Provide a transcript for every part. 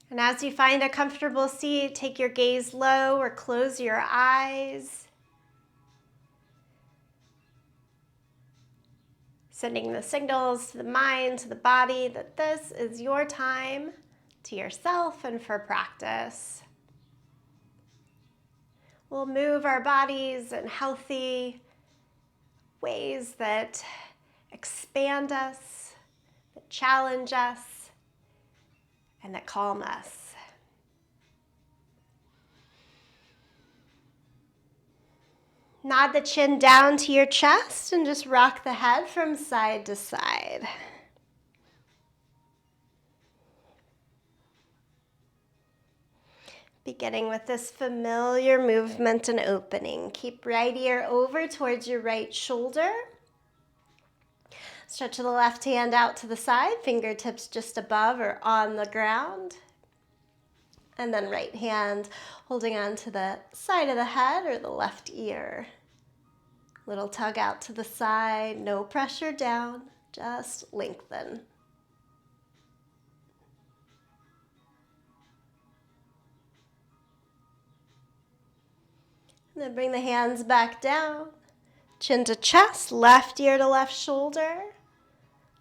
And as you find a comfortable seat, take your gaze low or close your eyes. Sending the signals to the mind, to the body, that this is your time to yourself and for practice. We'll move our bodies in healthy ways that expand us, that challenge us, and that calm us. Nod the chin down to your chest and just rock the head from side to side. Beginning with this familiar movement and opening. Keep right ear over towards your right shoulder. Stretch the left hand out to the side, fingertips just above or on the ground. And then right hand holding on to the side of the head or the left ear. Little tug out to the side, no pressure down, just lengthen. And then bring the hands back down, chin to chest, left ear to left shoulder.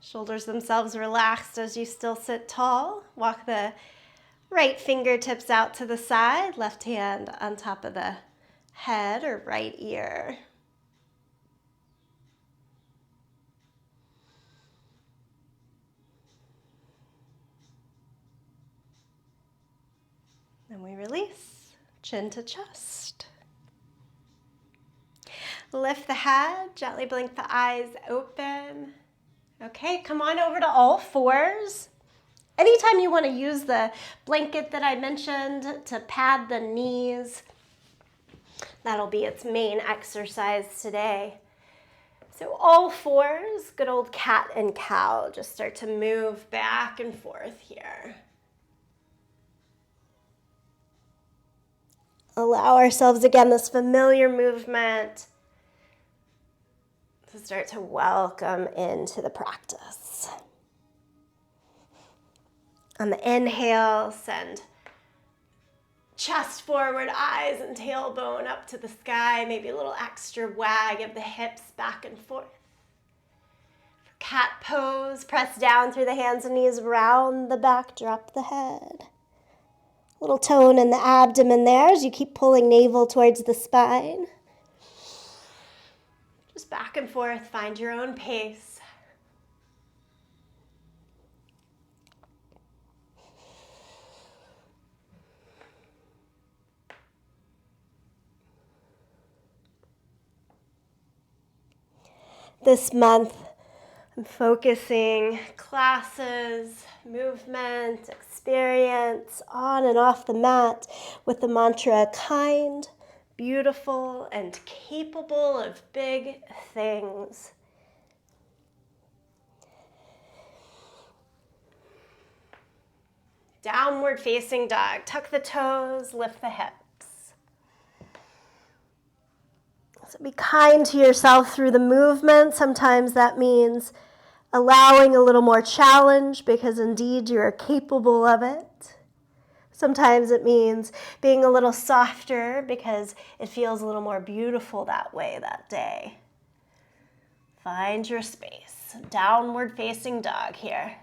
Shoulders themselves relaxed as you still sit tall. Walk the right fingertips out to the side, left hand on top of the head or right ear. Then we release, chin to chest. Lift the head, gently blink the eyes open. Okay, come on over to all fours. Anytime you want to use the blanket that I mentioned to pad the knees, that'll be its main exercise today. So all fours, good old cat and cow, just start to move back and forth here. Allow ourselves again this familiar movement to start to welcome into the practice. On the inhale, send chest forward, eyes and tailbone up to the sky, maybe a little extra wag of the hips back and forth. For cat pose, press down through the hands and knees, round the back, drop the head. Little tone in the abdomen there as you keep pulling navel towards the spine. Just back and forth, find your own pace. This month, I'm focusing classes, movement, experience on and off the mat with the mantra, kind, beautiful, and capable of big things. Downward facing dog. Tuck the toes, lift the hips. So be kind to yourself through the movement. Sometimes that means allowing a little more challenge because indeed you are capable of it. Sometimes it means being a little softer because it feels a little more beautiful that way that day. Find your space. Downward facing dog here.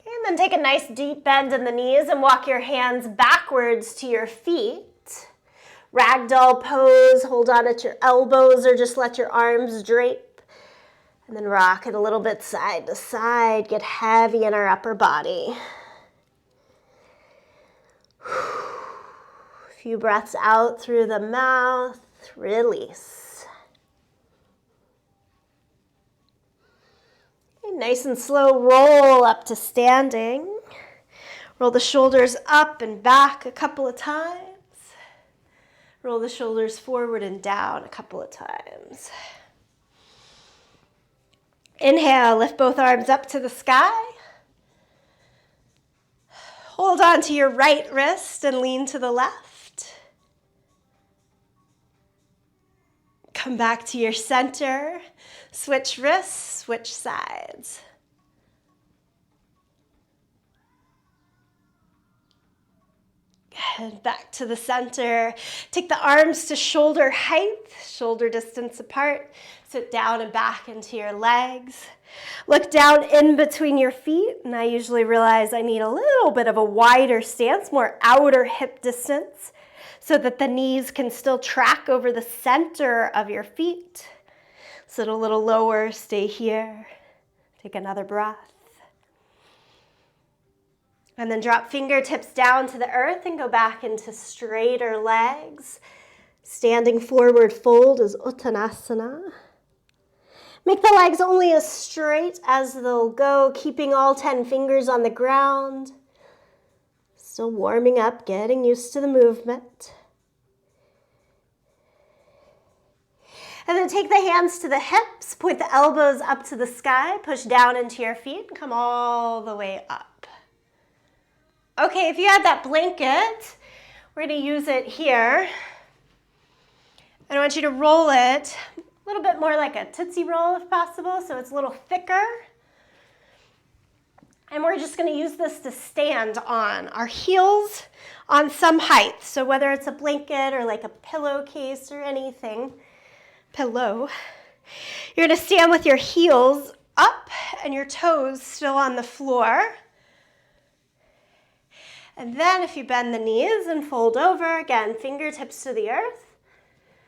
And then take a nice deep bend in the knees and walk your hands backwards to your feet. Ragdoll pose, hold on at your elbows or just let your arms drape. And then rock it a little bit side to side. Get heavy in our upper body. A few breaths out through the mouth. Release. Okay, nice and slow roll up to standing. Roll the shoulders up and back a couple of times. Roll the shoulders forward and down a couple of times. Inhale, lift both arms up to the sky. Hold on to your right wrist and lean to the left. Come back to your center. Switch wrists, switch sides. Good. Back to the center. Take the arms to shoulder height, shoulder distance apart. Sit down and back into your legs. Look down in between your feet, and I usually realize I need a little bit of a wider stance, more outer hip distance, so that the knees can still track over the center of your feet. Sit a little lower, stay here. Take another breath. And then drop fingertips down to the earth and go back into straighter legs. Standing forward fold is Uttanasana. Make the legs only as straight as they'll go, keeping all 10 fingers on the ground. Still warming up, getting used to the movement. And then take the hands to the hips, point the elbows up to the sky, push down into your feet, and come all the way up. Okay, if you had that blanket, we're going to use it here. And I want you to roll it a little bit more like a Tootsie Roll if possible, so it's a little thicker. And we're just going to use this to stand on. Our heels on some height, so whether it's a blanket or like a pillowcase or anything, pillow, you're going to stand with your heels up and your toes still on the floor. And then if you bend the knees and fold over, again, fingertips to the earth.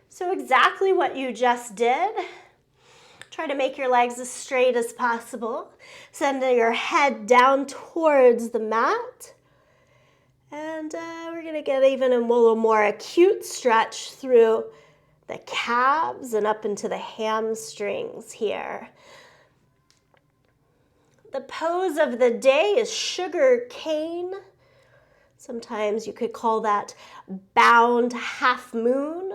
So exactly what you just did. Try to make your legs as straight as possible. Send your head down towards the mat. And we're going to get even a little more acute stretch through the calves and up into the hamstrings here. The pose of the day is sugar cane. Sometimes you could call that bound half moon.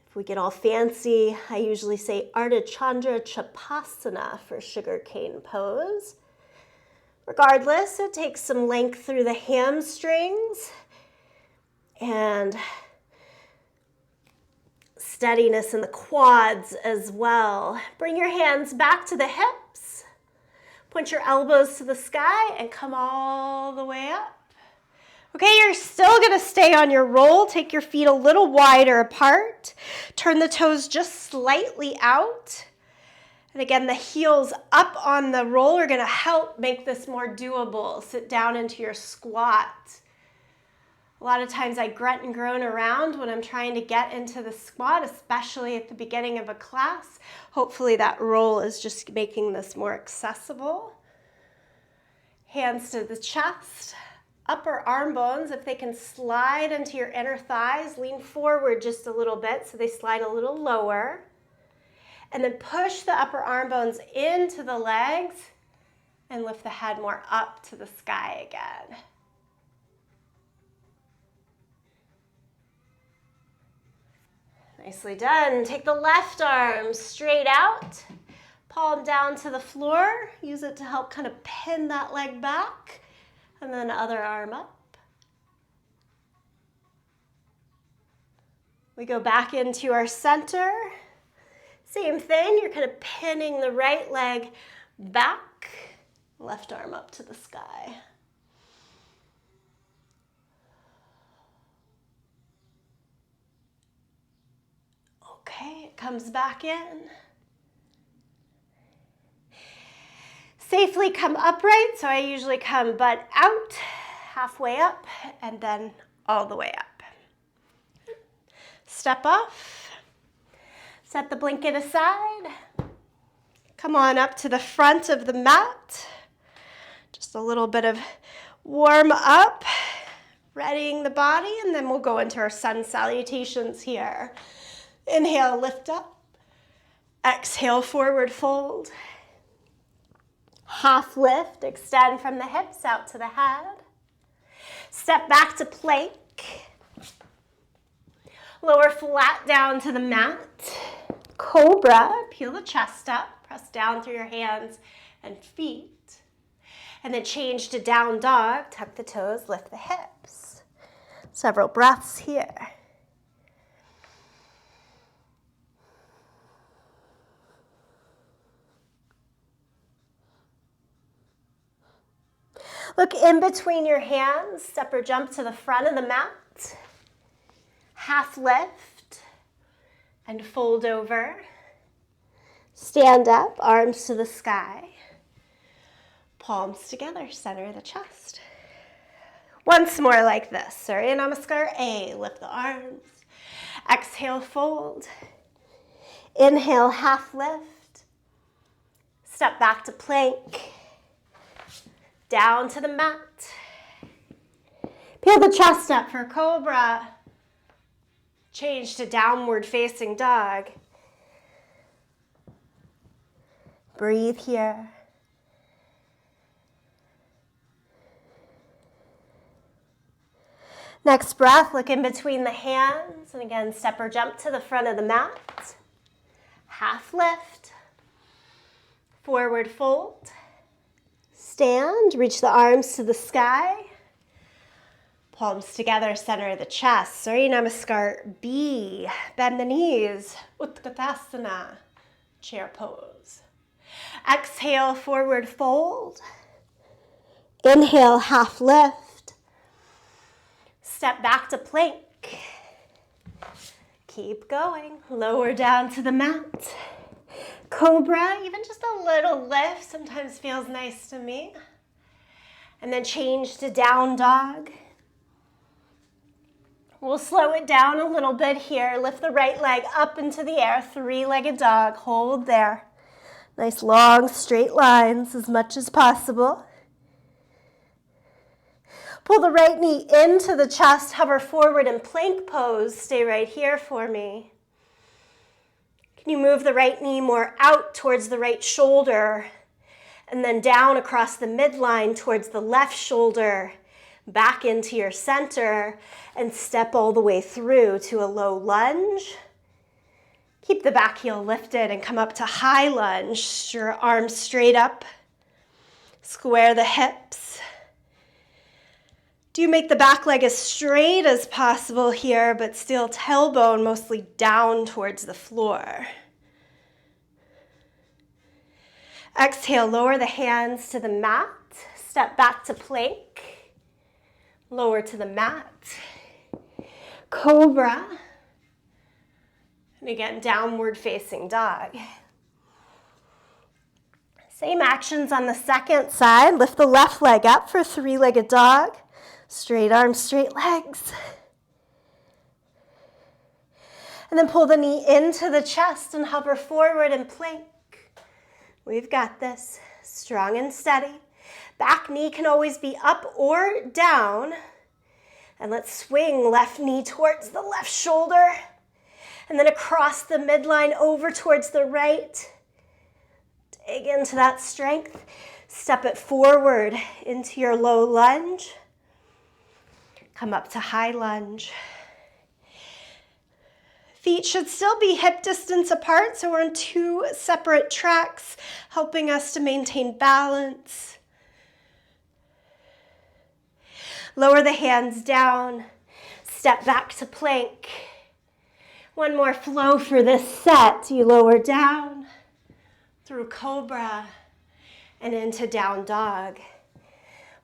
If we get all fancy, I usually say Ardha Chandra Chapasana for sugar cane pose. Regardless, it takes some length through the hamstrings and steadiness in the quads as well. Bring your hands back to the hips. Point your elbows to the sky and come all the way up. Okay, you're still going to stay on your roll. Take your feet a little wider apart. Turn the toes just slightly out. And again, the heels up on the roll are going to help make this more doable. Sit down into your squat. A lot of times I grunt and groan around when I'm trying to get into the squat, especially at the beginning of a class. Hopefully that roll is just making this more accessible. Hands to the chest. Upper arm bones, if they can slide into your inner thighs, lean forward just a little bit so they slide a little lower. And then push the upper arm bones into the legs and lift the head more up to the sky again. Nicely done. Take the left arm straight out, palm down to the floor. Use it to help kind of pin that leg back. And then other arm up. We go back into our center. Same thing, you're kind of pinning the right leg back, left arm up to the sky. Okay, it comes back in. Safely come upright, so I usually come butt out, halfway up, and then all the way up. Step off, set the blanket aside, come on up to the front of the mat. Just a little bit of warm up, readying the body, and then we'll go into our sun salutations here. Inhale, lift up. Exhale, forward fold. Half lift, extend from the hips out to the head. Step back to plank. Lower flat down to the mat. Cobra, peel the chest up, press down through your hands and feet. And then change to down dog, tuck the toes, lift the hips. Several breaths here. Look in between your hands. Step or jump to the front of the mat. Half lift and fold over. Stand up, arms to the sky. Palms together, center of the chest. Once more like this. Surya Namaskar A, lift the arms. Exhale, fold. Inhale, half lift. Step back to plank. Down to the mat. Peel the chest up for cobra. Change to downward facing dog. Breathe here. Next breath, look in between the hands. And again, step or jump to the front of the mat. Half lift. Forward fold. Stand, reach the arms to the sky. Palms together, center of the chest. Surya Namaskar B. Bend the knees. Utkatasana. Chair pose. Exhale, forward fold. Inhale, half lift. Step back to plank. Keep going. Lower down to the mat. Cobra, even just a little lift sometimes feels nice to me. And then change to down dog. We'll slow it down a little bit here. Lift the right leg up into the air, three-legged dog. Hold there. Nice long straight lines as much as possible. Pull the right knee into the chest, hover forward in plank pose. Stay right here for me. Can you move the right knee more out towards the right shoulder and then down across the midline towards the left shoulder, back into your center and step all the way through to a low lunge. Keep the back heel lifted and come up to high lunge. Your arms straight up. Square the hips. Do make the back leg as straight as possible here, but still tailbone mostly down towards the floor. Exhale, lower the hands to the mat. Step back to plank. Lower to the mat. Cobra. And again, downward facing dog. Same actions on the second side. Lift the left leg up for three-legged dog. Straight arms, straight legs. And then pull the knee into the chest and hover forward in plank. We've got this. Strong and steady. Back knee can always be up or down. And let's swing left knee towards the left shoulder. And then across the midline over towards the right. Dig into that strength. Step it forward into your low lunge. Come up to high lunge. Feet should still be hip distance apart, so we're on two separate tracks, helping us to maintain balance. Lower the hands down. Step back to plank. One more flow for this set. You lower down through cobra and into down dog.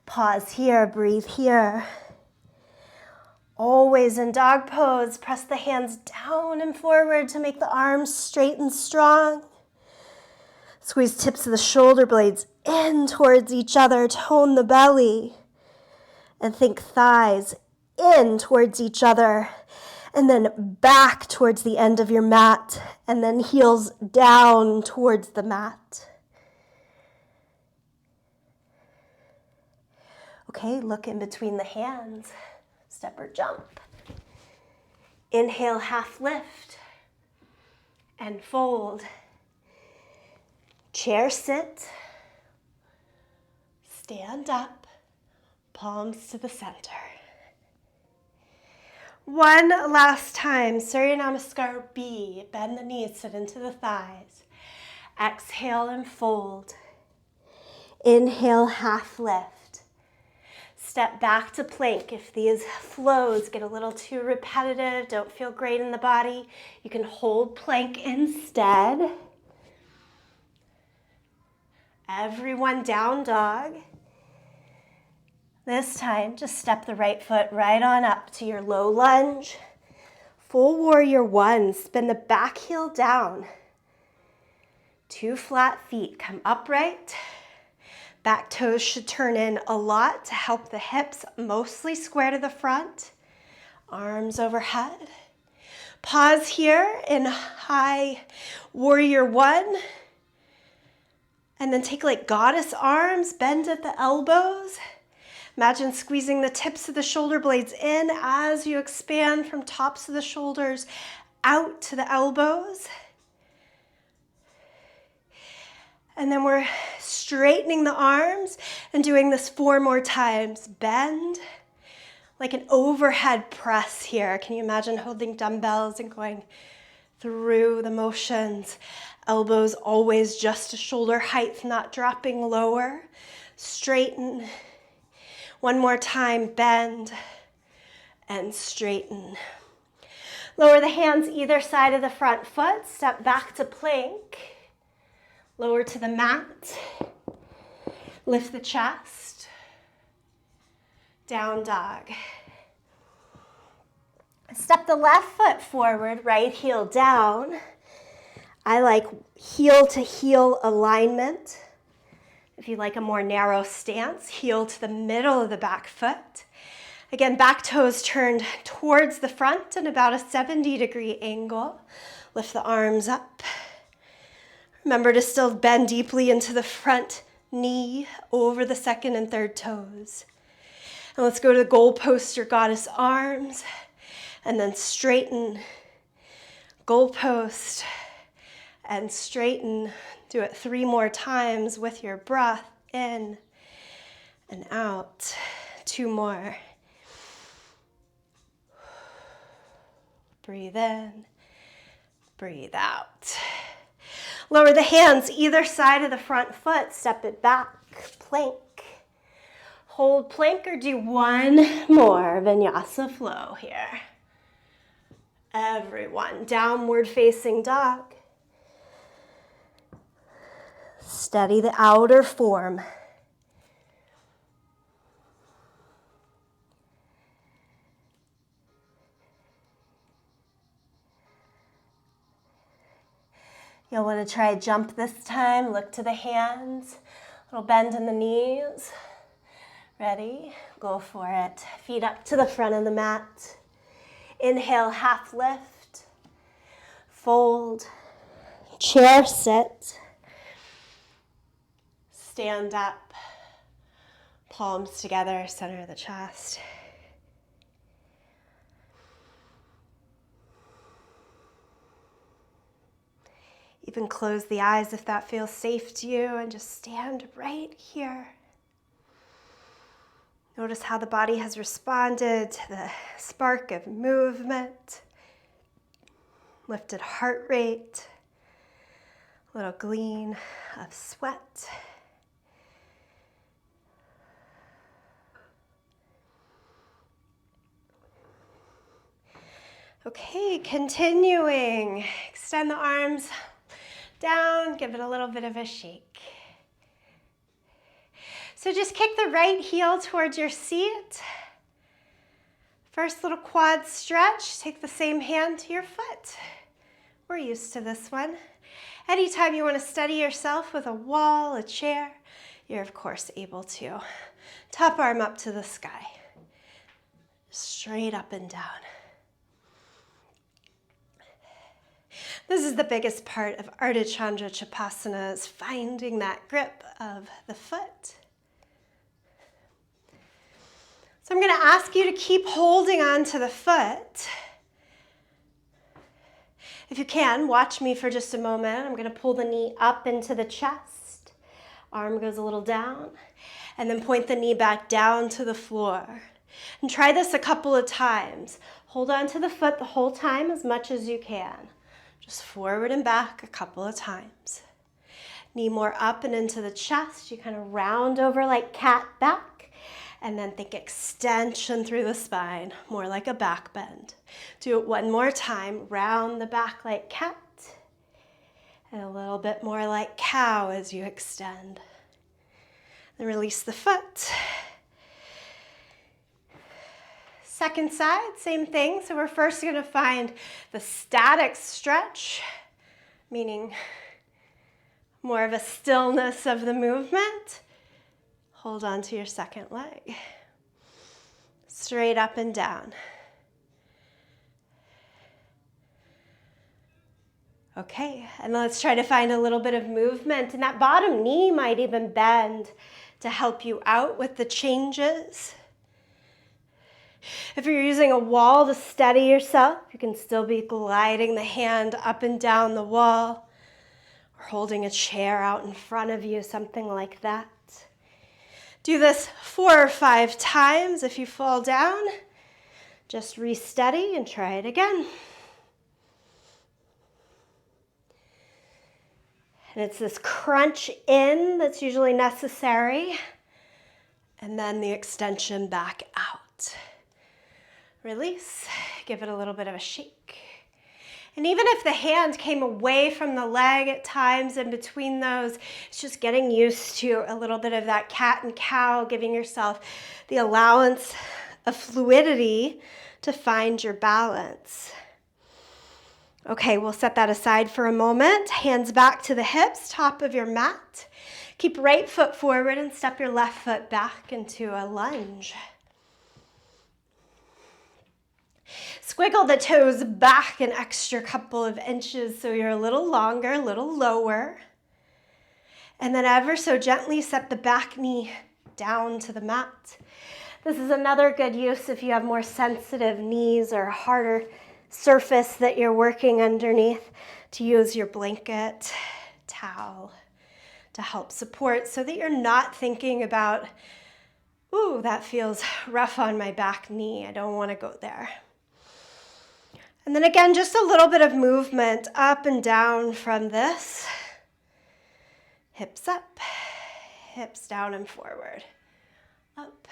Pause here, breathe here. Always in dog pose, press the hands down and forward to make the arms straight and strong. Squeeze tips of the shoulder blades in towards each other, tone the belly. And think thighs in towards each other. And then back towards the end of your mat, and then heels down towards the mat. Okay, look in between the hands. Step or jump. Inhale, half lift. And fold. Chair sit. Stand up. Palms to the center. One last time, Surya Namaskar B. Bend the knees, sit into the thighs. Exhale and fold. Inhale, half lift. Step back to plank. If these flows get a little too repetitive, don't feel great in the body, you can hold plank instead. Everyone down dog. This time, just step the right foot right on up to your low lunge. Full warrior one, spin the back heel down. 2 flat feet, come upright. Back toes should turn in a lot to help the hips mostly square to the front. Arms overhead. Pause here in high warrior one. And then take like goddess arms, bend at the elbows. Imagine squeezing the tips of the shoulder blades in as you expand from tops of the shoulders out to the elbows. And then we're straightening the arms and doing this 4 more times. Bend like an overhead press here. Can you imagine holding dumbbells and going through the motions? Elbows always just to shoulder height, not dropping lower. Straighten. 1 more time, bend and straighten. Lower the hands either side of the front foot. Step back to plank. Lower to the mat. Lift the chest. Down dog. Step the left foot forward, right heel down. I like heel to heel alignment. If you like a more narrow stance, heel to the middle of the back foot. Again, back toes turned towards the front in about a 70-degree angle. Lift the arms up. Remember to still bend deeply into the front knee over the second and third toes. And let's go to the goalpost or goddess arms, and then straighten, goalpost, and straighten. Do it 3 more times with your breath in and out. 2 more. Breathe in, breathe out. Lower the hands either side of the front foot, step it back, plank. Hold plank or do 1 more vinyasa flow here. Everyone, downward facing dog. Steady the outer form. You'll want to try a jump this time. Look to the hands. Little bend in the knees. Ready? Go for it. Feet up to the front of the mat. Inhale, half lift. Fold. Chair sit. Stand up. Palms together, center of the chest. Even close the eyes if that feels safe to you and just stand right here. Notice how the body has responded to the spark of movement, lifted heart rate, little gleam of sweat. Okay, continuing. Extend the arms down, give it a little bit of a shake. So just kick the right heel towards your seat. First little quad stretch, take the same hand to your foot. We're used to this one. Anytime you want to steady yourself with a wall, a chair, you're of course able to. Top arm up to the sky. Straight up and down. This is the biggest part of Ardha Chandra Chapasana, is finding that grip of the foot. So I'm going to ask you to keep holding on to the foot. If you can, watch me for just a moment. I'm going to pull the knee up into the chest. Arm goes a little down. And then point the knee back down to the floor. And try this a couple of times. Hold on to the foot the whole time as much as you can. Just forward and back a couple of times. Knee more up and into the chest. You kind of round over like cat back. And then think extension through the spine, more like a back bend. Do it 1 more time. Round the back like cat. And a little bit more like cow as you extend. Then release the foot. Second side, same thing. So we're first going to find the static stretch, meaning more of a stillness of the movement. Hold on to your second leg. Straight up and down. Okay, and let's try to find a little bit of movement. And that bottom knee might even bend to help you out with the changes. If you're using a wall to steady yourself, you can still be gliding the hand up and down the wall or holding a chair out in front of you, something like that. Do this 4 or 5 times. If you fall down, just re-steady and try it again. And it's this crunch in that's usually necessary, and then the extension back out. Release, give it a little bit of a shake. And even if the hand came away from the leg at times in between those, it's just getting used to a little bit of that cat and cow, giving yourself the allowance of fluidity to find your balance. Okay, we'll set that aside for a moment. Hands back to the hips, top of your mat. Keep right foot forward and step your left foot back into a lunge. Squiggle the toes back an extra couple of inches so you're a little longer, a little lower. And then ever so gently set the back knee down to the mat. This is another good use if you have more sensitive knees or harder surface that you're working underneath, to use your blanket, towel to help support so that you're not thinking about, ooh, that feels rough on my back knee. I don't want to go there. And then again, just a little bit of movement up and down from this. Hips up, hips down and forward. Up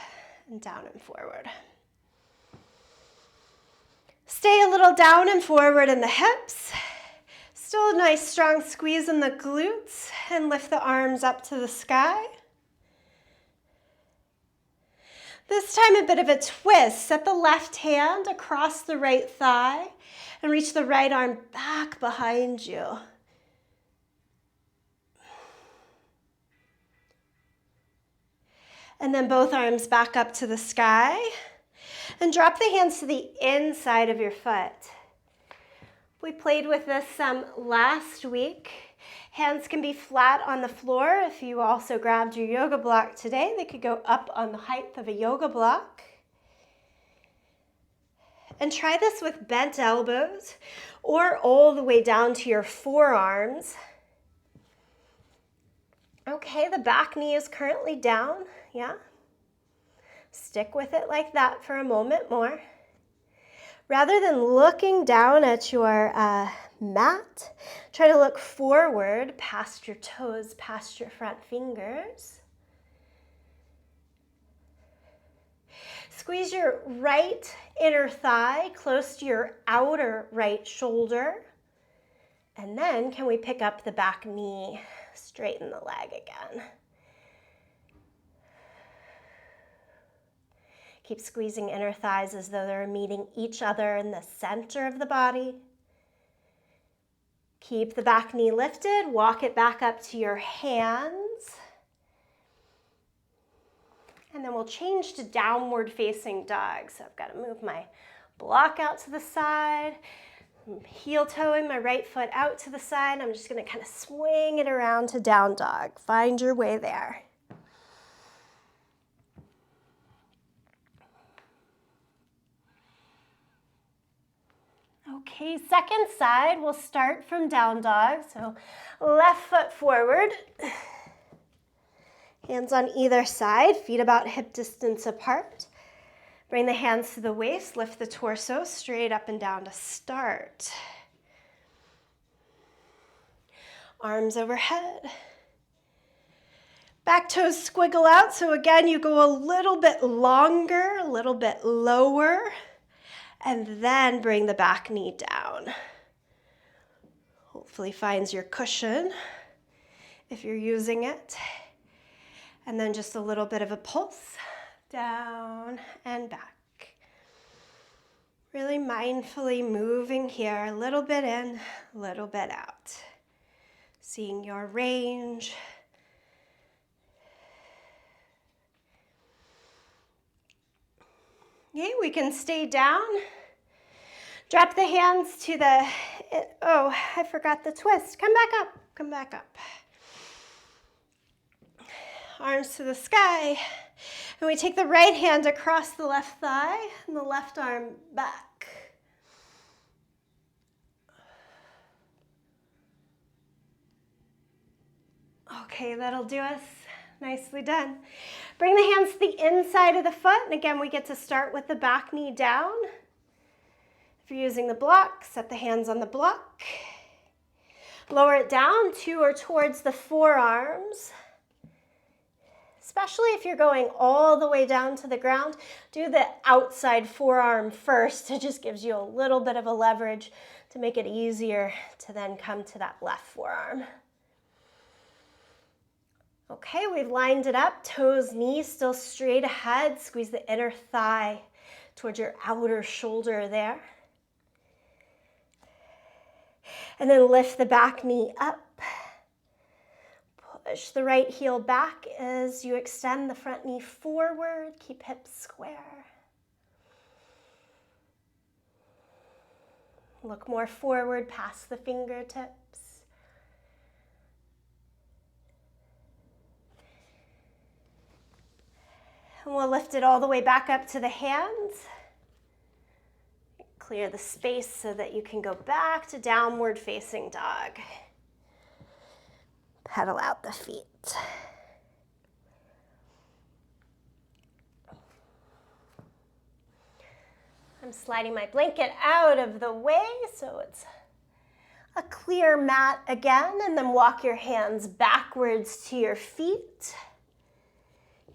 and down and forward. Stay a little down and forward in the hips. Still a nice strong squeeze in the glutes, and lift the arms up to the sky. This time a bit of a twist. Set the left hand across the right thigh and reach the right arm back behind you. And then both arms back up to the sky. And drop the hands to the inside of your foot. We played with this some last week. Hands can be flat on the floor. If you also grabbed your yoga block today, they could go up on the height of a yoga block. And try this with bent elbows or all the way down to your forearms. Okay, the back knee is currently down, yeah? Stick with it like that for a moment more. Rather than looking down at your mat, try to look forward past your toes, past your front fingers. Squeeze your right inner thigh close to your outer right shoulder. And then can we pick up the back knee, straighten the leg again. Keep squeezing inner thighs as though they're meeting each other in the center of the body. Keep the back knee lifted, walk it back up to your hands. And then we'll change to downward facing dog. So I've got to move my block out to the side, heel toeing my right foot out to the side. I'm just going to kind of swing it around to down dog. Find your way there. Okay, second side, we'll start from down dog. So left foot forward, hands on either side, feet about hip distance apart. Bring the hands to the waist, lift the torso straight up and down to start. Arms overhead. Back toes squiggle out, so again, you go a little bit longer, a little bit lower. And then bring the back knee down. Hopefully finds your cushion if you're using it. And then just a little bit of a pulse, down and back. Really mindfully moving here, a little bit in, a little bit out. Seeing your range. Okay, we can stay down. Drop the hands to the, oh, I forgot the twist. Come back up, come back up. Arms to the sky. And we take the right hand across the left thigh and the left arm back. Okay, that'll do us. Nicely done. Bring the hands to the inside of the foot. And again, we get to start with the back knee down. If you're using the block, set the hands on the block. Lower it down to or towards the forearms. Especially if you're going all the way down to the ground, do the outside forearm first. It just gives you a little bit of a leverage to make it easier to then come to that left forearm. Okay, we've lined it up. Toes, knees still straight ahead. Squeeze the inner thigh towards your outer shoulder there. And then lift the back knee up. Push the right heel back as you extend the front knee forward. Keep hips square. Look more forward past the fingertips. And we'll lift it all the way back up to the hands. Clear the space so that you can go back to downward facing dog. Pedal out the feet. I'm sliding my blanket out of the way so it's a clear mat again, and then walk your hands backwards to your feet.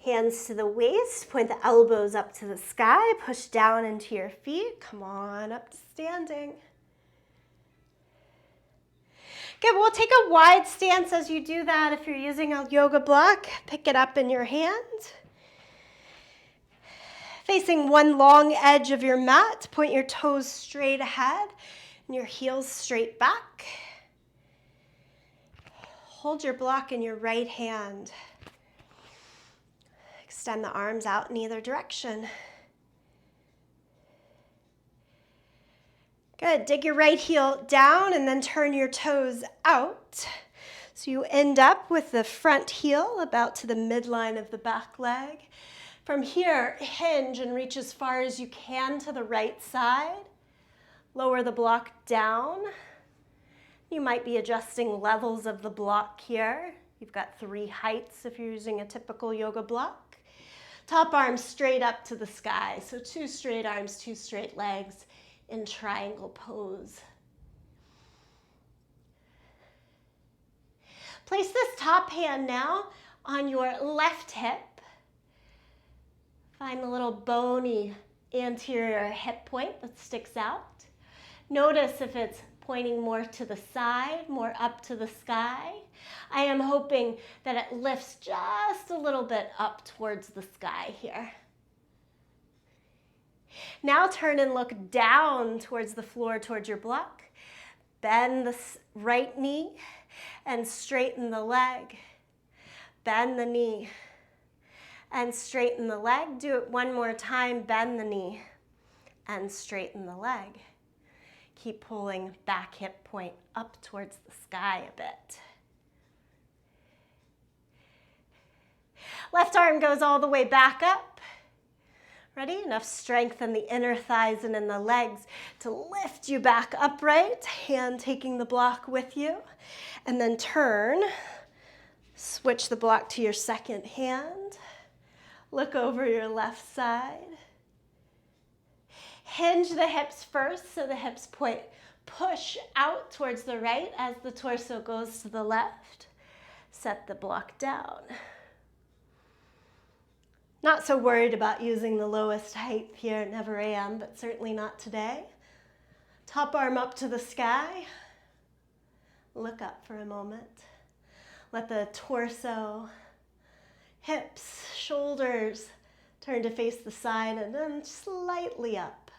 Hands to the waist, point the elbows up to the sky, push down into your feet. Come on up to standing. Good, we'll take a wide stance as you do that. If you're using a yoga block, pick it up in your hand. Facing one long edge of your mat, point your toes straight ahead and your heels straight back. Hold your block in your right hand. Extend the arms out in either direction. Good, dig your right heel down and then turn your toes out. So you end up with the front heel about to the midline of the back leg. From here, hinge and reach as far as you can to the right side. Lower the block down. You might be adjusting levels of the block here. You've got 3 heights if you're using a typical yoga block. Top arm straight up to the sky. So 2 straight arms, 2 straight legs in triangle pose. Place this top hand now on your left hip. Find the little bony anterior hip point that sticks out. Notice if it's pointing more to the side, more up to the sky. I am hoping that it lifts just a little bit up towards the sky here. Now turn and look down towards the floor, towards your block. Bend the right knee and straighten the leg. Bend the knee and straighten the leg. Do it one more time. Bend the knee and straighten the leg. Keep pulling back hip point up towards the sky a bit. Left arm goes all the way back up. Ready? Enough strength in the inner thighs and in the legs to lift you back upright. Hand taking the block with you. And then turn. Switch the block to your second hand. Look over your left side. Hinge the hips first so the hips point. Push out towards the right as the torso goes to the left. Set the block down. Not so worried about using the lowest height here, never am, but certainly not today. Top arm up to the sky. Look up for a moment. Let the torso, hips, shoulders turn to face the side and then slightly up.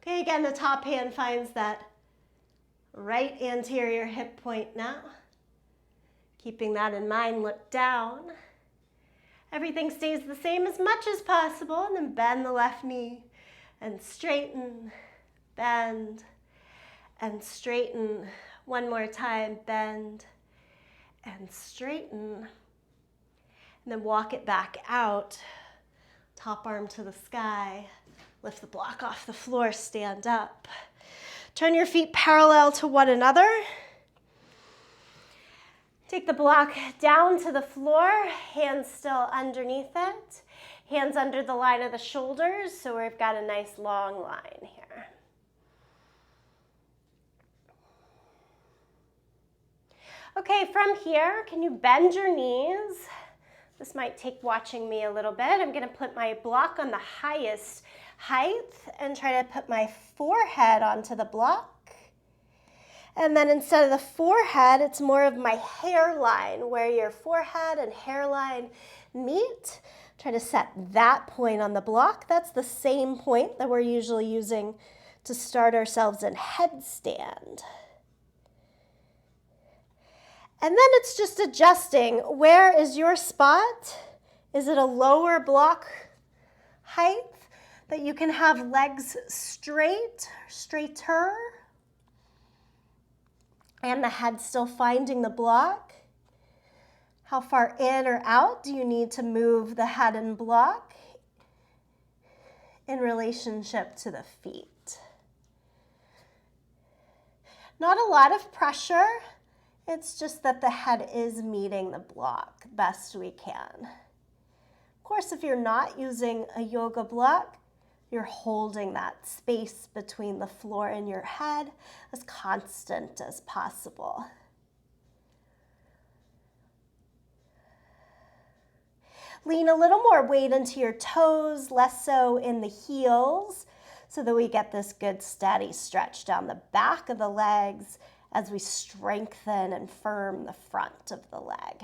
Okay, again, the top hand finds that right anterior hip point now. Keeping that in mind, look down. Everything stays the same as much as possible, and then bend the left knee and straighten, bend, and straighten. One more time, bend and straighten. And then walk it back out, top arm to the sky. Lift the block off the floor, stand up. Turn your feet parallel to one another. Take the block down to the floor, hands still underneath it. Hands under the line of the shoulders, so we've got a nice long line here. Okay, from here, can you bend your knees? This might take watching me a little bit. I'm gonna put my block on the highest height and try to put my forehead onto the block. And then instead of the forehead, it's more of my hairline, where your forehead and hairline meet. Try to set that point on the block. That's the same point that we're usually using to start ourselves in headstand. And then it's just adjusting. Where is your spot? Is it a lower block height that you can have legs straighter, and the head still finding the block? How far in or out do you need to move the head and block in relationship to the feet? Not a lot of pressure. It's just that the head is meeting the block best we can. Of course, if you're not using a yoga block, you're holding that space between the floor and your head as constant as possible. Lean a little more weight into your toes, less so in the heels, so that we get this good steady stretch down the back of the legs as we strengthen and firm the front of the leg.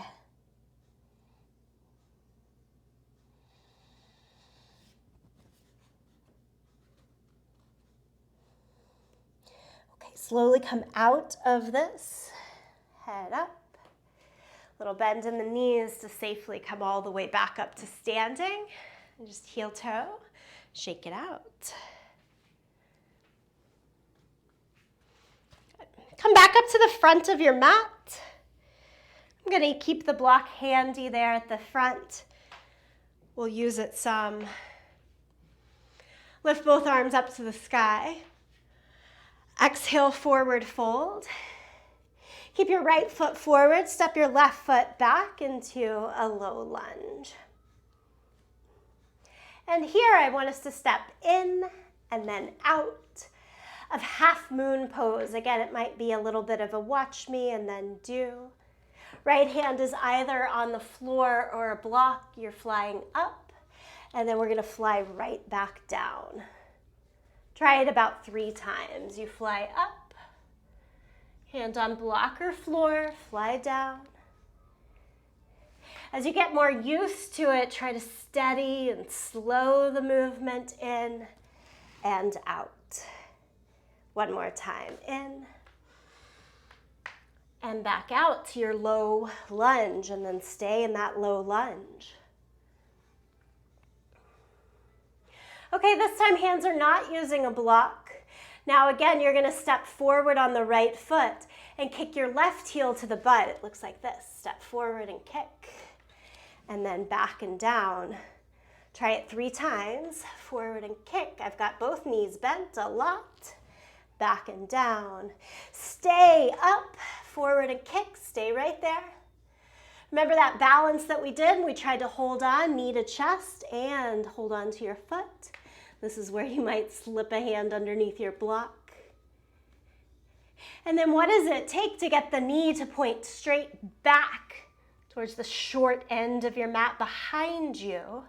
Okay, slowly come out of this, head up. Little bend in the knees to safely come all the way back up to standing. And just heel toe, shake it out. Come back up to the front of your mat. I'm going to keep the block handy there at the front. We'll use it some. Lift both arms up to the sky. Exhale, forward fold. Keep your right foot forward, step your left foot back into a low lunge. And here I want us to step in and then out of half moon pose. Again, it might be a little bit of a watch me and then do. Right hand is either on the floor or a block. You're flying up, and then we're gonna fly right back down. Try it about 3 times. You fly up, hand on block or floor, fly down. As you get more used to it, try to steady and slow the movement in and out. One more time, in and back out to your low lunge, and then stay in that low lunge. Okay, this time hands are not using a block. Now again, you're gonna step forward on the right foot and kick your left heel to the butt. It looks like this. Step forward and kick, and then back and down. Try it 3 times, forward and kick. I've got both knees bent a lot. Back and down. Stay up, forward and kick. Stay right there. Remember that balance that we did? We tried to hold on, knee to chest, and hold on to your foot. This is where you might slip a hand underneath your block. And then what does it take to get the knee to point straight back towards the short end of your mat behind you?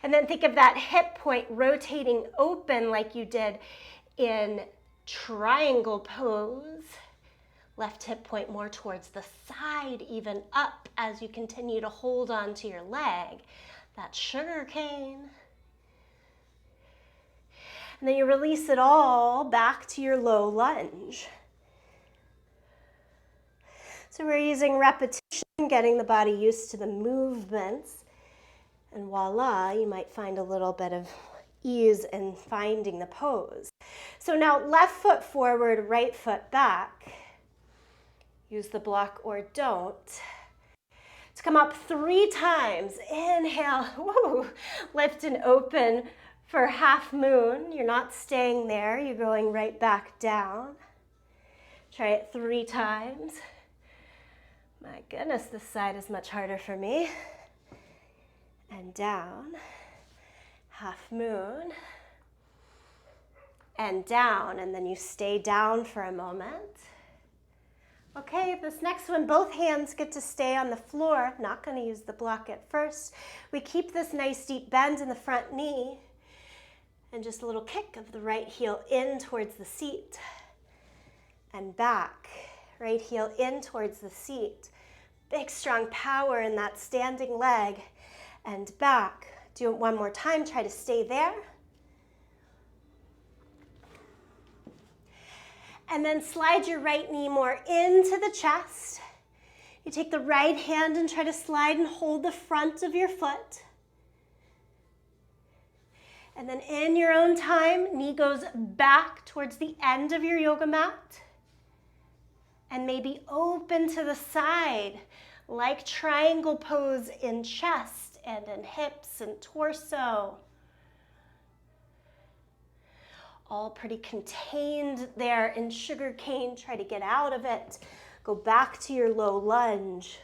And then think of that hip point rotating open like you did in triangle pose. Left hip point more towards the side, even up as you continue to hold on to your leg. That sugar cane. And then you release it all back to your low lunge. So we're using repetition, getting the body used to the movements. And voila, you might find a little bit of ease in finding the pose. So now left foot forward, right foot back. Use the block or don't. To come up 3 times. Inhale, woo, lift and open for half moon. You're not staying there, you're going right back down. Try it 3 times. My goodness, this side is much harder for me. And down, half moon, and down, and then you stay down for a moment. Okay, this next one, both hands get to stay on the floor. Not going to use the block at first. We keep this nice deep bend in the front knee, and just a little kick of the right heel in towards the seat, and back, right heel in towards the seat. Big strong power in that standing leg, and back. Do it one more time, try to stay there. And then slide your right knee more into the chest. You take the right hand and try to slide and hold the front of your foot. And then in your own time, knee goes back towards the end of your yoga mat. And maybe open to the side, like triangle pose in chest and in hips and torso. All pretty contained there in sugar cane. Try to get out of it. Go back to your low lunge.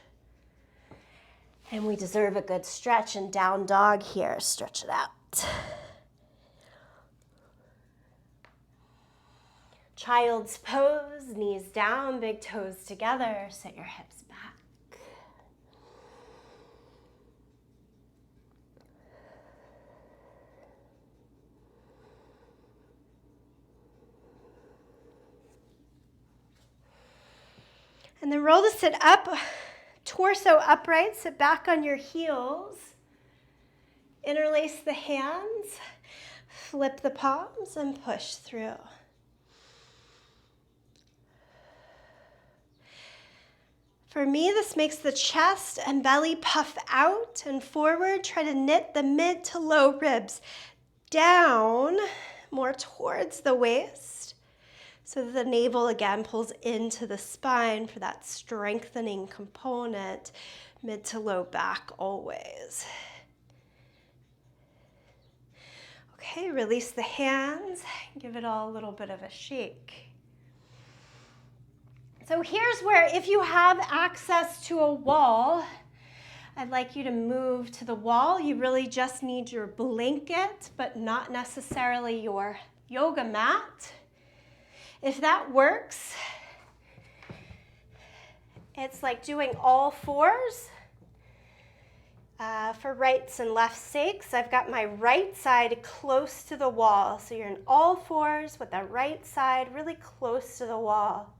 And we deserve a good stretch and down dog here. Stretch it out. Child's pose, knees down, big toes together. Set your hips back. And then roll to sit up, torso upright, sit back on your heels. Interlace the hands, flip the palms, and push through. For me, this makes the chest and belly puff out and forward. Try to knit the mid to low ribs down, more towards the waist, so that the navel again pulls into the spine for that strengthening component, mid to low back always. Okay, release the hands, give it all a little bit of a shake. So here's where, if you have access to a wall, I'd like you to move to the wall. You really just need your blanket, but not necessarily your yoga mat. If that works, it's like doing all fours for rights and left sakes. I've got my right side close to the wall. So you're in all fours with the right side really close to the wall.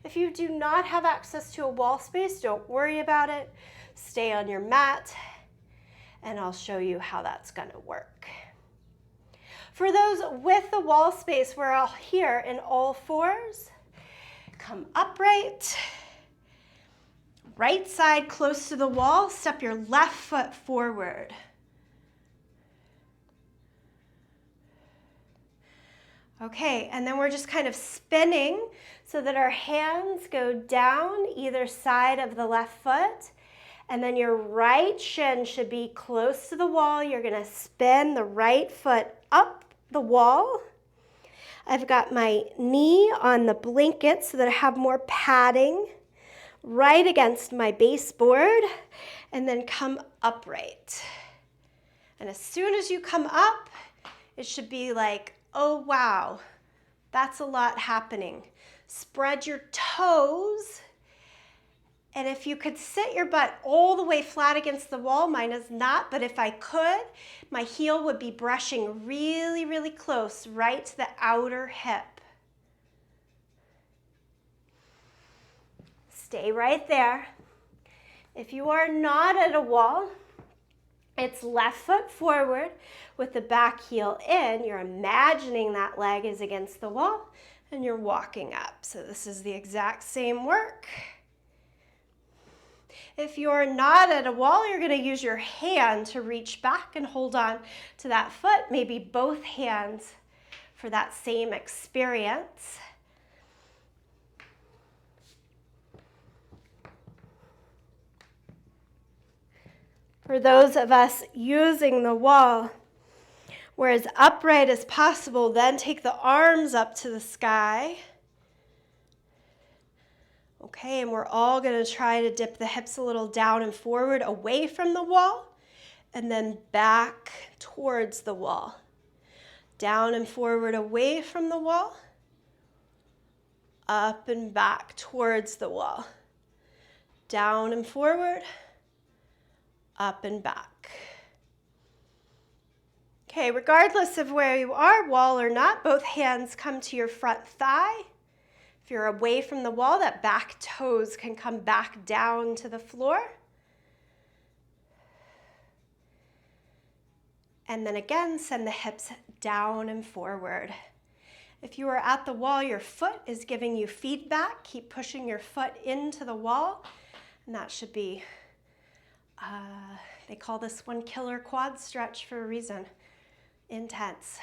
If you do not have access to a wall space, don't worry about it. Stay on your mat, and I'll show you how that's going to work. For those with the wall space, we're all here in all fours. Come upright. Right side close to the wall. Step your left foot forward. Okay, and then we're just kind of spinning so that our hands go down either side of the left foot. And then your right shin should be close to the wall. You're going to spin the right foot up the wall. I've got my knee on the blanket so that I have more padding right against my baseboard, and then come upright. And as soon as you come up, it should be like, oh wow, that's a lot happening. Spread your toes. And if you could sit your butt all the way flat against the wall, mine is not, but if I could, my heel would be brushing really, really close right to the outer hip. Stay right there. If you are not at a wall, It's left foot forward with the back heel in. You're imagining that leg is against the wall and you're walking up. So this is the exact same work. If you're not at a wall, you're going to use your hand to reach back and hold on to that foot, maybe both hands for that same experience. For those of us using the wall, we're as upright as possible, then take the arms up to the sky. Okay, and we're all going to try to dip the hips a little down and forward away from the wall, and then back towards the wall. Down and forward away from the wall, up and back towards the wall. Down and forward, up and back. Okay, regardless of where you are, wall or not, both hands come to your front thigh. If you're away from the wall, that back toes can come back down to the floor. And then again, send the hips down and forward. If you are at the wall, your foot is giving you feedback. Keep pushing your foot into the wall, and that should be they call this one killer quad stretch for a reason. Intense.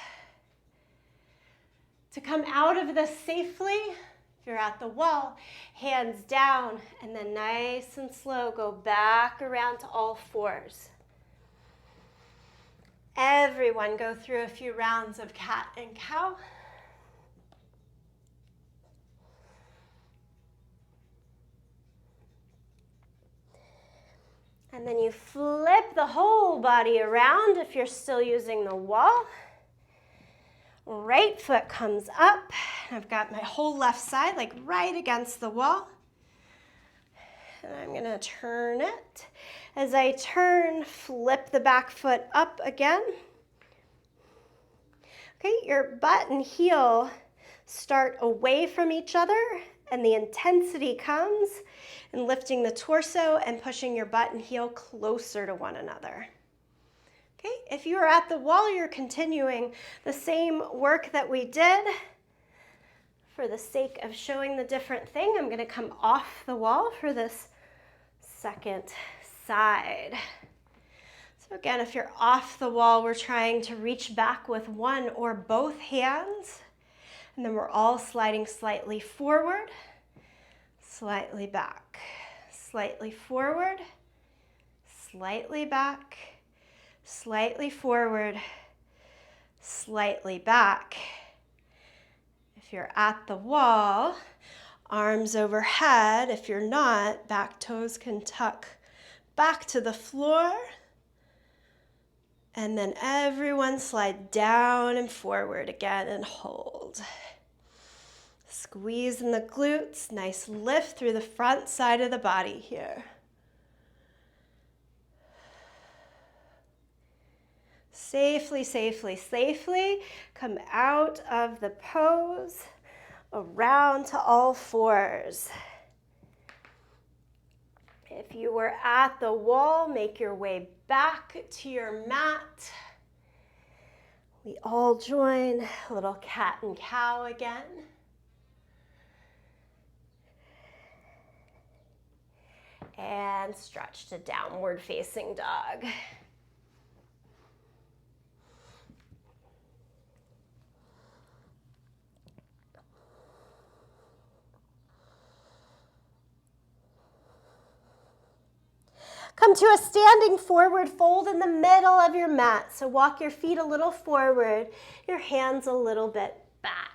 To come out of this safely, if you're at the wall, hands down, and then nice and slow, go back around to all fours. Everyone go through a few rounds of cat and cow. And then you flip the whole body around if you're still using the wall. Right foot comes up. I've got my whole left side like right against the wall. And I'm going to turn it. As I turn, flip the back foot up again. Okay, your butt and heel start away from each other, and the intensity comes in lifting the torso and pushing your butt and heel closer to one another. Okay, if you are at the wall, you're continuing the same work that we did. For the sake of showing the different thing, I'm going to come off the wall for this second side. So again, if you're off the wall, we're trying to reach back with one or both hands. And then we're all sliding slightly forward, slightly back, slightly forward, slightly back, slightly forward, slightly back. If you're at the wall, arms overhead. If you're not, back toes can tuck back to the floor. And then everyone slide down and forward again and hold. Squeeze in the glutes, nice lift through the front side of the body here. Safely, safely, safely come out of the pose, around to all fours. If you were at the wall, make your way back to your mat. We all join a little cat and cow again. And stretch to downward facing dog. Come to a standing forward fold in the middle of your mat. So walk your feet a little forward, your hands a little bit back.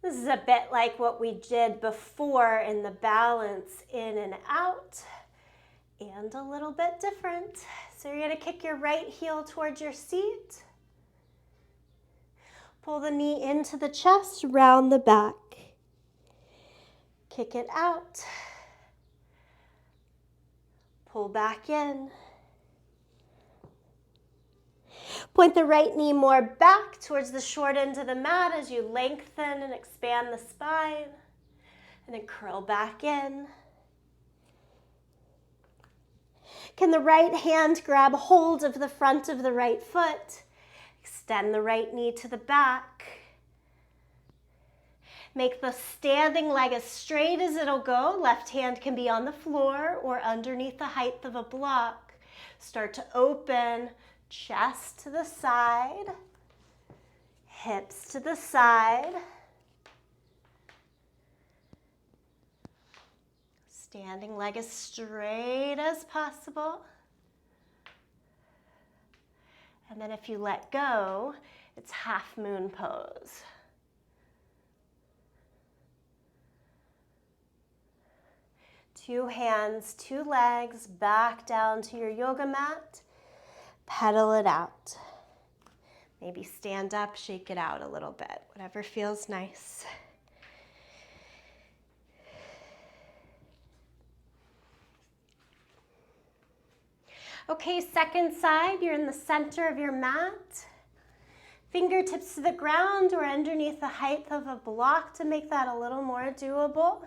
This is a bit like what we did before in the balance in and out, and a little bit different. So you're going to kick your right heel towards your seat. Pull the knee into the chest, round the back. Kick it out. Pull back in. Point the right knee more back towards the short end of the mat as you lengthen and expand the spine. And then curl back in. Can the right hand grab hold of the front of the right foot? Extend the right knee to the back. Make the standing leg as straight as it'll go. Left hand can be on the floor or underneath the height of a block. Start to open, chest to the side, hips to the side. Standing leg as straight as possible. And then if you let go, it's half moon pose. Two hands, two legs, back down to your yoga mat. Pedal it out. Maybe stand up, shake it out a little bit, whatever feels nice. Okay, second side, you're in the center of your mat. Fingertips to the ground or underneath the height of a block to make that a little more doable.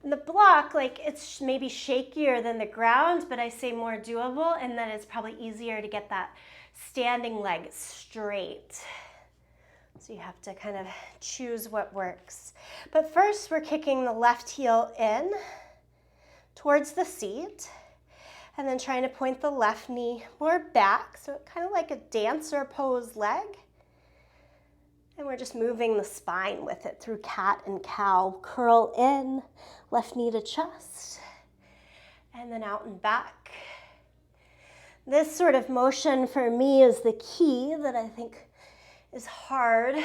And the block, it's maybe shakier than the ground, but I say more doable, and then it's probably easier to get that standing leg straight. So you have to kind of choose what works. But first, we're kicking the left heel in towards the seat, and then trying to point the left knee more back, so kind of like a dancer pose leg. And we're just moving the spine with it through cat and cow. Curl in, left knee to chest, and then out and back. This sort of motion for me is the key that I think is hard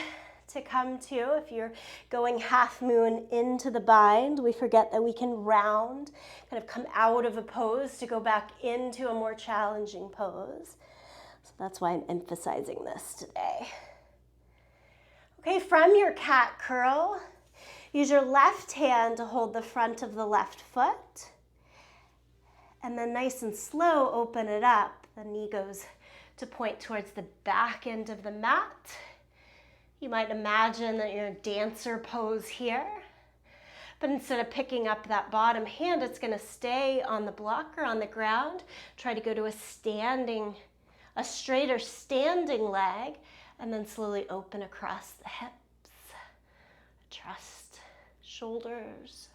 to come to. If you're going half moon into the bind, we forget that we can round, kind of come out of a pose to go back into a more challenging pose. So that's why I'm emphasizing this today. Okay, from your cat curl, use your left hand to hold the front of the left foot. And then nice and slow, open it up. The knee goes to point towards the back end of the mat. You might imagine that you're in dancer pose here. But instead of picking up that bottom hand, it's going to stay on the block or on the ground. Try to go to a straighter standing leg. And then slowly open across the hips, trust, shoulders.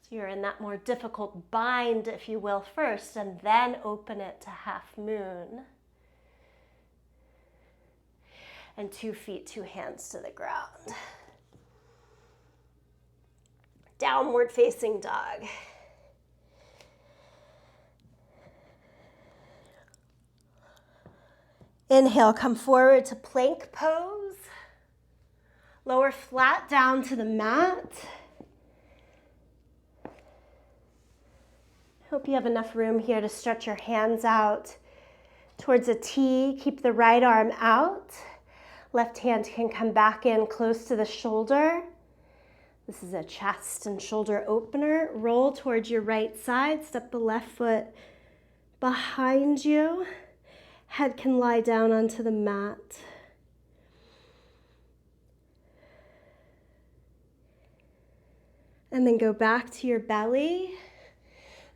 So you're in that more difficult bind, if you will, first, and then open it to half moon. And 2 feet, 2 hands to the ground. Downward facing dog. Inhale, come forward to plank pose. Lower flat down to the mat. Hope you have enough room here to stretch your hands out towards a T. Keep the right arm out. Left hand can come back in close to the shoulder. This is a chest and shoulder opener. Roll towards your right side. Step the left foot behind you. Head can lie down onto the mat. And then go back to your belly.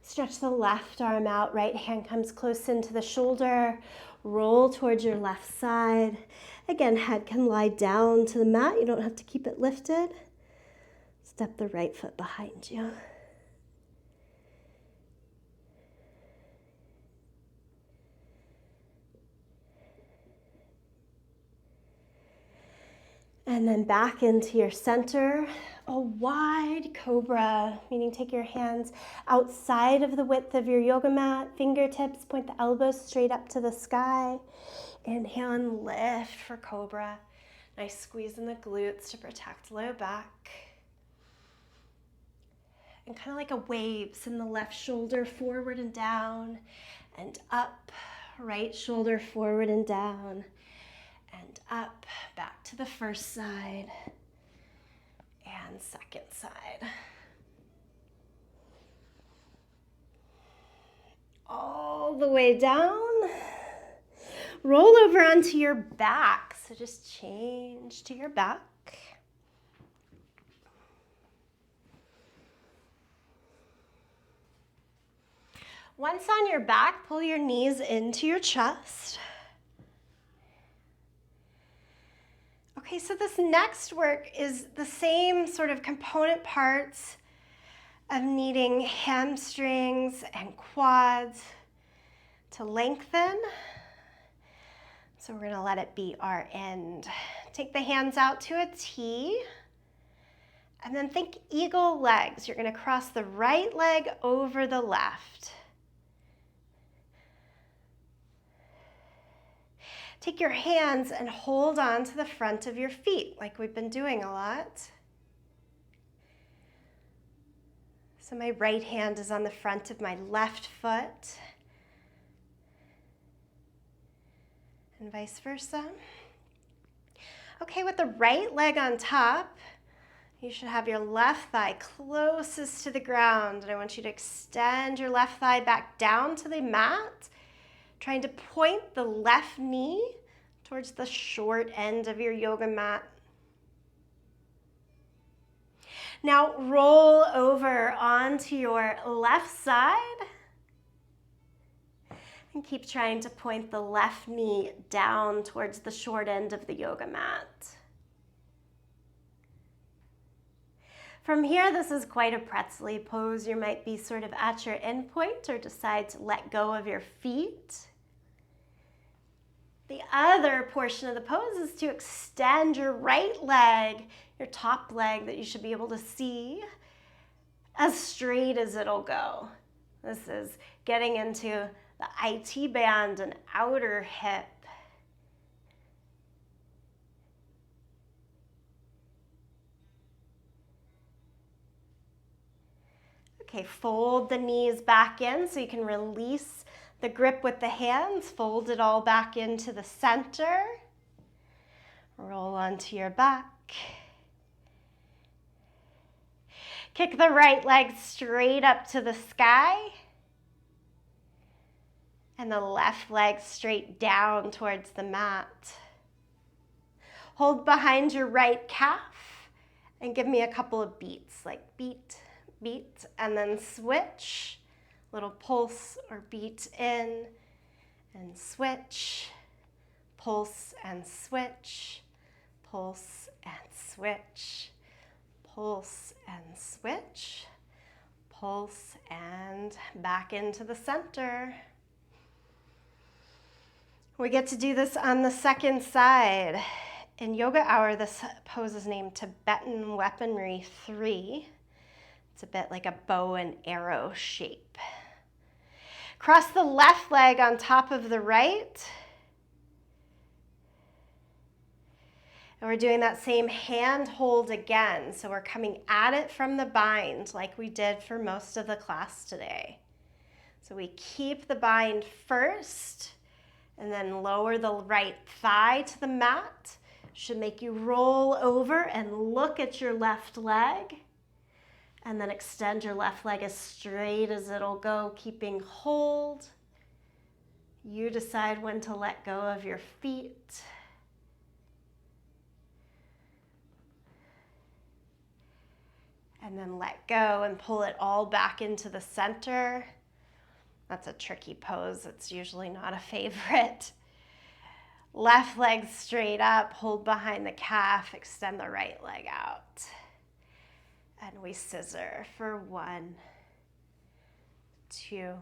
Stretch the left arm out. Right hand comes close into the shoulder. Roll towards your left side. Again, head can lie down to the mat. You don't have to keep it lifted. Step the right foot behind you. And then back into your center, a wide cobra, meaning take your hands outside of the width of your yoga mat, fingertips, point the elbows straight up to the sky. Inhale and lift for cobra. Nice squeeze in the glutes to protect low back. And kind of like a wave, send the left shoulder forward and down and up, right shoulder forward and down. And up, back to the first side and second side. All the way down. Roll over onto your back. So just change to your back. Once on your back, pull your knees into your chest. Okay, so this next work is the same sort of component parts of needing hamstrings and quads to lengthen. So we're gonna let it be our end. Take the hands out to a T, and then think eagle legs. You're gonna cross the right leg over the left. Take your hands and hold on to the front of your feet, like we've been doing a lot. So my right hand is on the front of my left foot, and vice versa. Okay, with the right leg on top, you should have your left thigh closest to the ground, and I want you to extend your left thigh back down to the mat, trying to point the left knee towards the short end of your yoga mat. Now roll over onto your left side and keep trying to point the left knee down towards the short end of the yoga mat. From here, this is quite a pretzel pose. You might be sort of at your end point or decide to let go of your feet. The other portion of the pose is to extend your right leg, your top leg that you should be able to see, as straight as it'll go. This is getting into the IT band and outer hip. Okay, fold the knees back in so you can release the grip with the hands. Fold it all back into the center. Roll onto your back. Kick the right leg straight up to the sky. And the left leg straight down towards the mat. Hold behind your right calf and give me a couple of beats, like beat, beat, and then switch. Little pulse or beat in and switch, pulse and switch, pulse and switch, pulse and switch, pulse and back into the center. We get to do this on the second side. In Yoga Hour, this pose is named Tibetan Weaponry 3. It's a bit like a bow and arrow shape. Cross the left leg on top of the right. And we're doing that same hand hold again. So we're coming at it from the bind like we did for most of the class today. So we keep the bind first and then lower the right thigh to the mat. Should make you roll over and look at your left leg. And then extend your left leg as straight as it'll go, keeping hold. You decide when to let go of your feet. And then let go and pull it all back into the center. That's a tricky pose. It's usually not a favorite. Left leg straight up, hold behind the calf, extend the right leg out. And we scissor for 1, 2,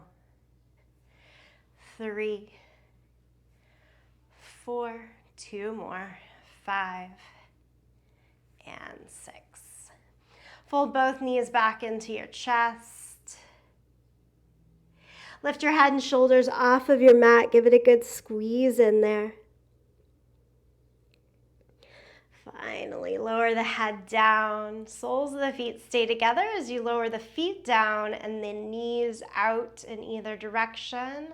3, 4, 2 more, 5, and 6. Fold both knees back into your chest. Lift your head and shoulders off of your mat. Give it a good squeeze in there. Finally, lower the head down. Soles of the feet stay together as you lower the feet down and the knees out in either direction.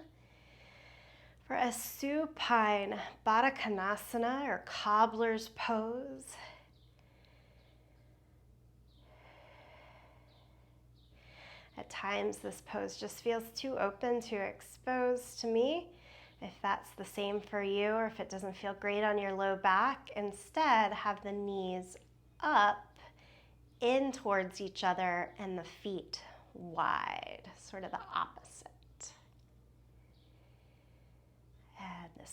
For a supine Baddha Konasana or cobbler's pose. At times, this pose just feels too open, too exposed to me. If that's the same for you, or if it doesn't feel great on your low back, instead have the knees up in towards each other and the feet wide, sort of the opposite.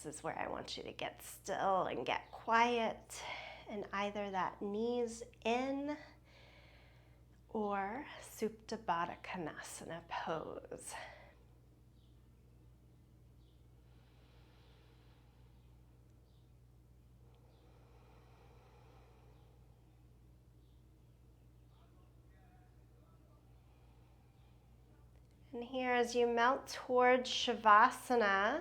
This is where I want you to get still and get quiet in either that knees in or Supta Baddha Konasana pose. And here, as you melt towards Shavasana,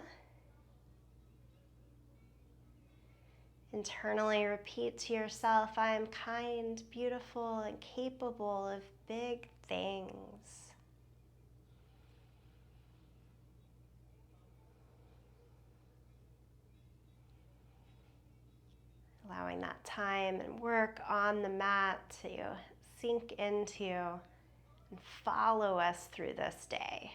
internally repeat to yourself, I am kind, beautiful, and capable of big things. Allowing that time and work on the mat to sink into and follow us through this day.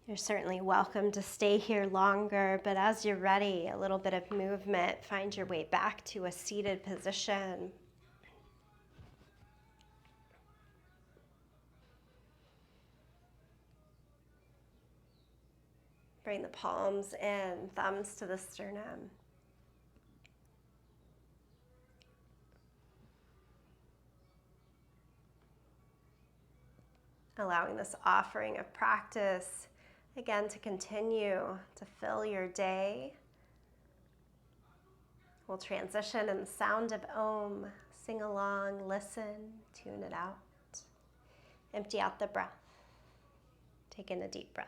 You're certainly welcome to stay here longer, but as you're ready, a little bit of movement, find your way back to a seated position. Bring the palms in, thumbs to the sternum. Allowing this offering of practice again to continue to fill your day. We'll transition in the sound of Om. Sing along, listen, tune it out. Empty out the breath. Take in a deep breath.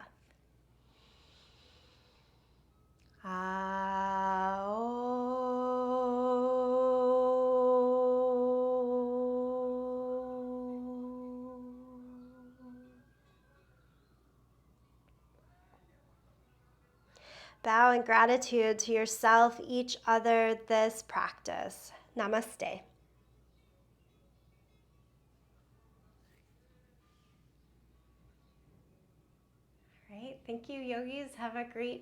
Bow in gratitude to yourself, each other, this practice. Namaste. All right, thank you, yogis. Have a great